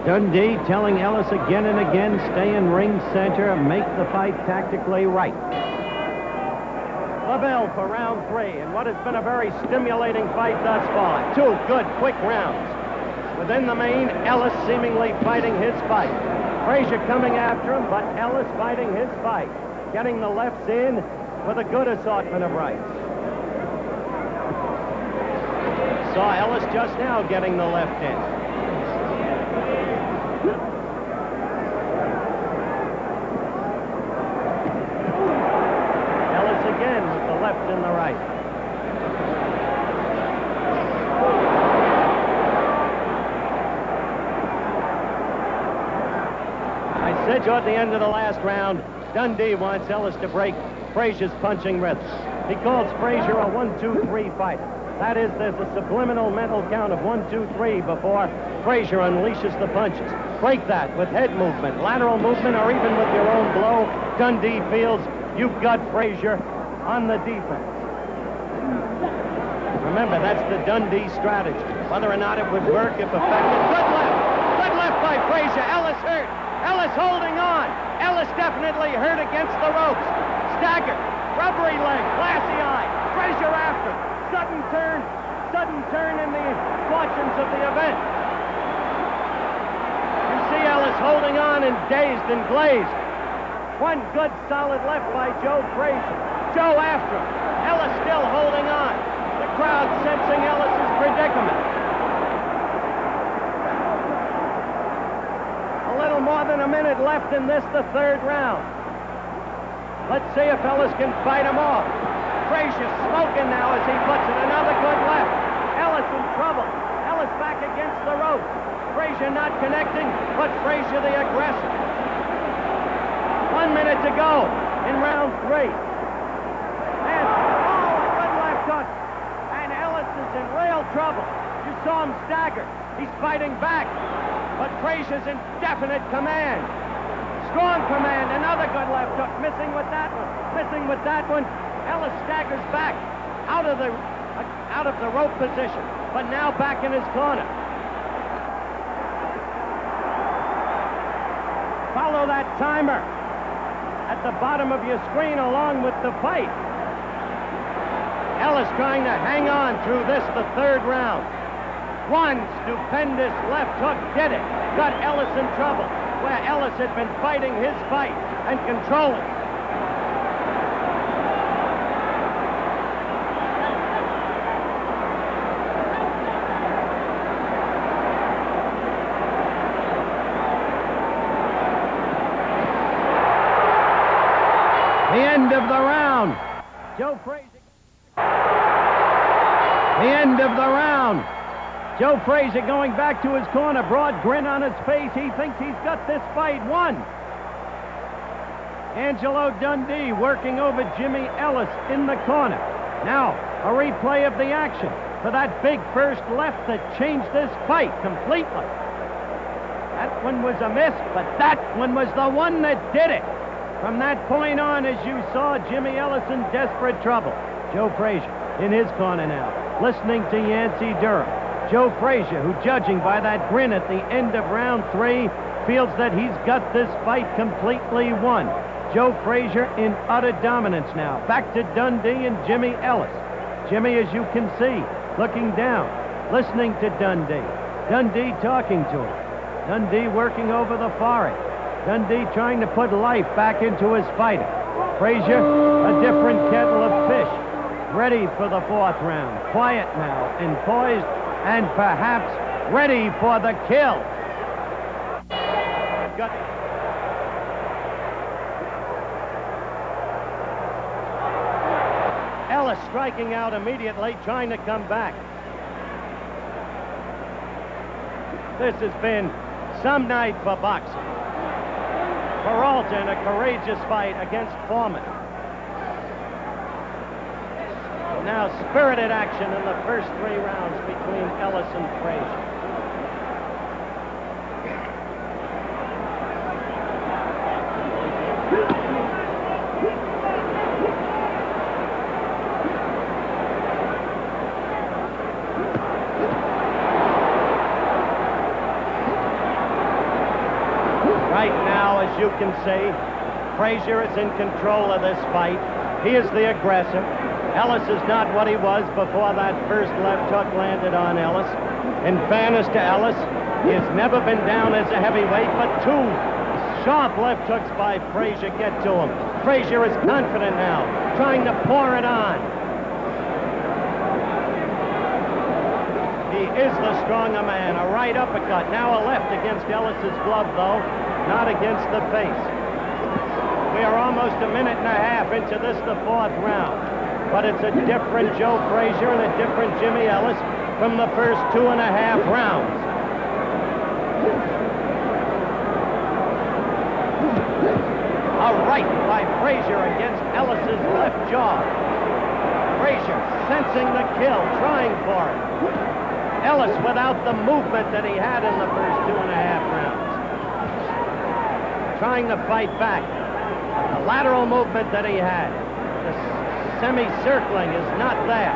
Dundee telling Ellis again and again, stay in ring center, make the fight tactically right. The bell for round 3, and what has been a very stimulating fight thus far. 2 good, quick rounds. Within the main, Ellis seemingly fighting his fight. Frazier coming after him, but Ellis fighting his fight. Getting the lefts in with a good assortment of rights. Saw Ellis just now getting the left in. Ellis again with the left and the right. I said toward the end of the last round, Dundee wants Ellis to break Frazier's punching rhythm. He calls Frazier a 1-2-3 fighter. That is, there's a subliminal mental count of 1, 2, 3 before Frazier unleashes the punches. Break that with head movement, lateral movement, or even with your own blow. Dundee feels you've got Frazier on the defense. Remember, that's the Dundee strategy. Whether or not it would work if effective. Good left by Frazier. Ellis hurt. Ellis holding on. Ellis definitely hurt against the ropes. Staggered. Rubbery leg. Glassy eye. Frazier after. Sudden turn in the fortunes of the event. You see Ellis holding on and dazed and glazed. One good solid left by Joe Frazier. Joe after him. Ellis still holding on. The crowd sensing Ellis's predicament. A little more than a minute left in this, the 3rd round. Let's see if Ellis can fight him off. Frazier smoking now as he puts it. Another good left. Ellis in trouble. Ellis back against the rope. Frazier not connecting, but Frazier the aggressor. 1 minute to go in round 3. And, a good left hook. And Ellis is in real trouble. You saw him stagger. He's fighting back. But Frazier's in definite command. Strong command. Another good left hook. Missing with that one. Ellis staggers back out of the rope position, but now back in his corner. Follow that timer at the bottom of your screen along with the fight. Ellis trying to hang on through this, the 3rd round. One stupendous left hook did it. Got Ellis in trouble, where Ellis had been fighting his fight and controlling. The end of the round. Joe Frazier. The end of the round. Joe Frazier going back to his corner, broad grin on his face. He thinks he's got this fight won. Angelo Dundee working over Jimmy Ellis in the corner. Now, a replay of the action for that big first left that changed this fight completely. That one was a miss, but that one was the one that did it. From that point on, as you saw, Jimmy Ellis in desperate trouble. Joe Frazier in his corner now, listening to Yancey Durham. Joe Frazier, who, judging by that grin at the end of round 3, feels that he's got this fight completely won. Joe Frazier in utter dominance now. Back to Dundee and Jimmy Ellis. Jimmy, as you can see, looking down, listening to Dundee. Dundee talking to him. Dundee working over the forehead. Dundee trying to put life back into his fighter. Frazier, a different kettle of fish. Ready for the 4th round. Quiet now and poised and perhaps ready for the kill. Got it. Ellis striking out immediately, trying to come back. This has been some night for boxing. Peralta in a courageous fight against Foreman. Now spirited action in the first 3 rounds between Ellis and Frazier. Right now, as you can see, Frazier is in control of this fight. He is the aggressor. Ellis is not what he was before that first left hook landed on Ellis. In fairness to Ellis, he has never been down as a heavyweight, but two sharp left hooks by Frazier get to him. Frazier is confident now, trying to pour it on. He is the stronger man. A right uppercut, now a left against Ellis's glove, though, not against the face. We are almost a minute and a half into this, the fourth round. But it's a different Joe Frazier and a different Jimmy Ellis from the first 2.5 rounds. A right by Frazier against Ellis's left jaw. Frazier sensing the kill, trying for it. Ellis without the movement that he had in the first 2.5 rounds. Trying to fight back. The lateral movement that he had. The semicircling is not there.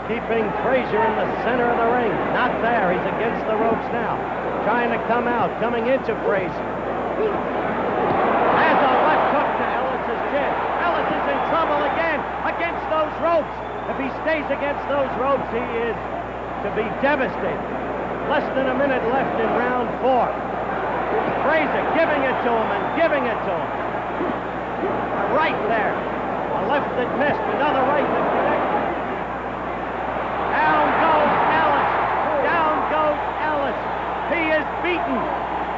Keeping Frazier in the center of the ring. Not there. He's against the ropes now. Trying to come out. Coming into Frazier. Has a left hook to Ellis's chin. Ellis is in trouble again against those ropes. If he stays against those ropes, he is to be devastated. Less than a minute left in round 4. Frazier giving it to him and giving it to him. A right there. A left that missed. Another right that connected. Down goes Ellis. Down goes Ellis. He is beaten.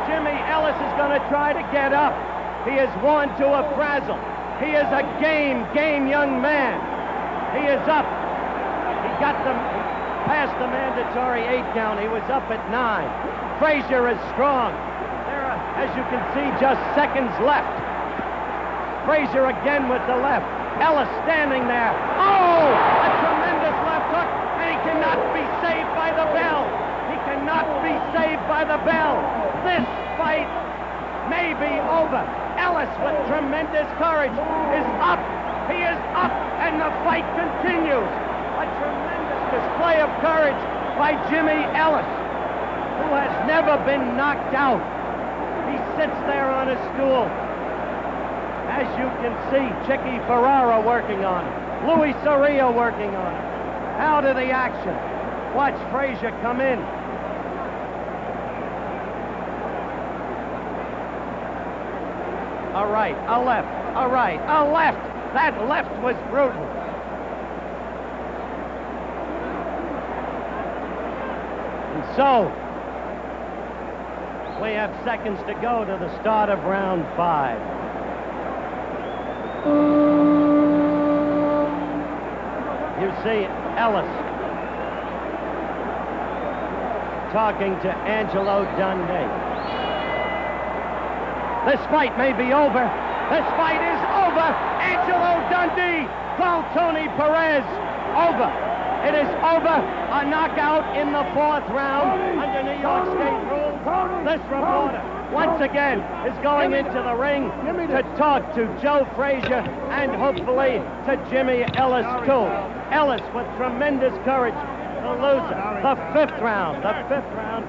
Jimmy Ellis is going to try to get up. He is worn to a frazzle. He is a game young man. He is up. He got them past the mandatory 8 count. He was up at 9. Frazier is strong. There are, as you can see, just seconds left. Frazier again with the left. Ellis standing there. Oh! A tremendous left hook, and he cannot be saved by the bell. He cannot be saved by the bell. This fight may be over. Ellis, with tremendous courage, is up. He is up, and the fight continues. A tremendous display of courage by Jimmy Ellis, who has never been knocked out. He sits there on a stool. As you can see, Chicky Ferrara working on him. Louis Soria working on him. Out of the action. Watch Frazier come in. A right, a left, a right, a left. That left was brutal. And so, we have seconds to go to the start of round 5. You see Ellis talking to Angelo Dundee. This fight may be over. This fight is over. Angelo Dundee called Tony Perez over. It is over. A knockout in the 4th round under New York State rules. This reporter once again is going into the ring to talk to Joe Frazier and hopefully to Jimmy Ellis too. Ellis with tremendous courage, the loser. The 5th round. The 5th round.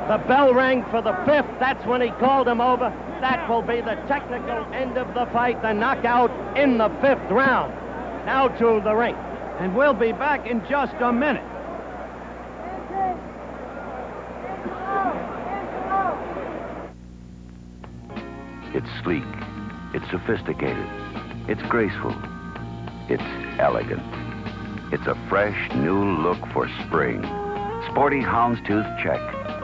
The bell rang for the 5th. That's when he called him over. That will be the technical end of the fight, the knockout in the 5th round. Now to the ring. And we'll be back in just a minute. It's sleek, it's sophisticated, it's graceful, it's elegant. It's a fresh new look for spring. Sporty houndstooth check,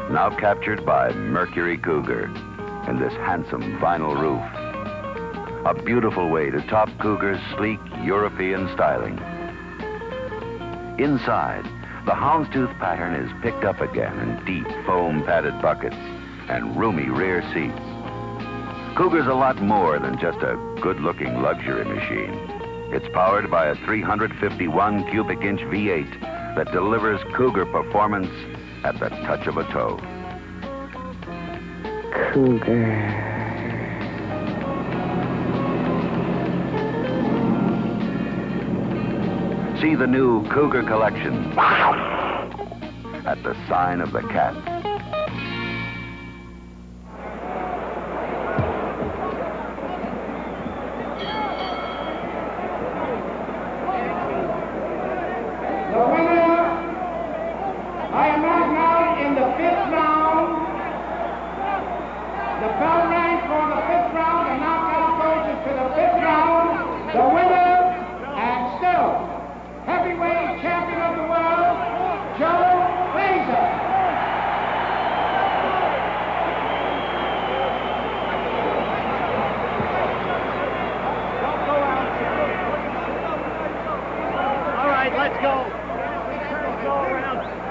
now captured by Mercury Cougar in this handsome vinyl roof. A beautiful way to top Cougar's sleek European styling. Inside, the houndstooth pattern is picked up again in deep foam-padded buckets and roomy rear seats. Cougar's a lot more than just a good-looking luxury machine. It's powered by a 351 cubic inch V8 that delivers Cougar performance at the touch of a toe. Cougar. See the new Cougar collection at the sign of the cat.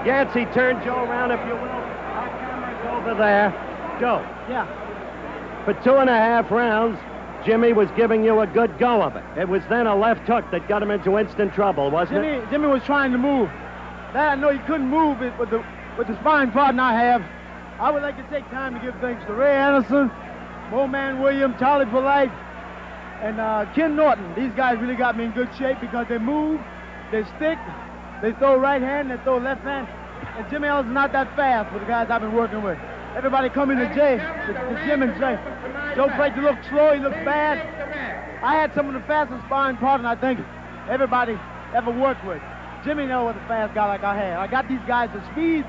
Yancey, turn Joe around, if you will. Our camera's over there. Joe. Yeah. For 2.5 rounds, Jimmy was giving you a good go of it. It was then a left hook that got him into instant trouble, wasn't it? Jimmy was trying to move. That I know he couldn't move it with the sparring partner I have. I would like to take time to give thanks to Ray Anderson, Bowman Williams, Charlie Polite, and Ken Norton. These guys really got me in good shape because they move, they stick, they throw right hand, they throw left hand. And Jimmy Ellis is not that fast with the guys I've been working with. Everybody come in to Jim and say, Joe Frazier looks slow, he looks bad. I had some of the fastest sparring partners I think everybody ever worked with. Jimmy knows what a fast guy like I had. I got these guys to speed,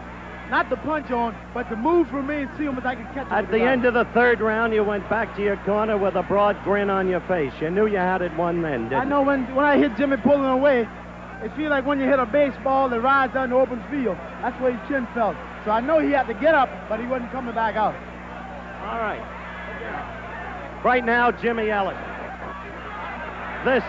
not to punch on, but to move for me and see them if I can catch them. At the end of the 3rd round, you went back to your corner with a broad grin on your face. You knew you had it won then, didn't you? I know when I hit Jimmy pulling away, it feels like when you hit a baseball that rides down the open field. That's where his chin felt. So I know he had to get up, but he wasn't coming back out. All right. Right now, Jimmy Ellis. This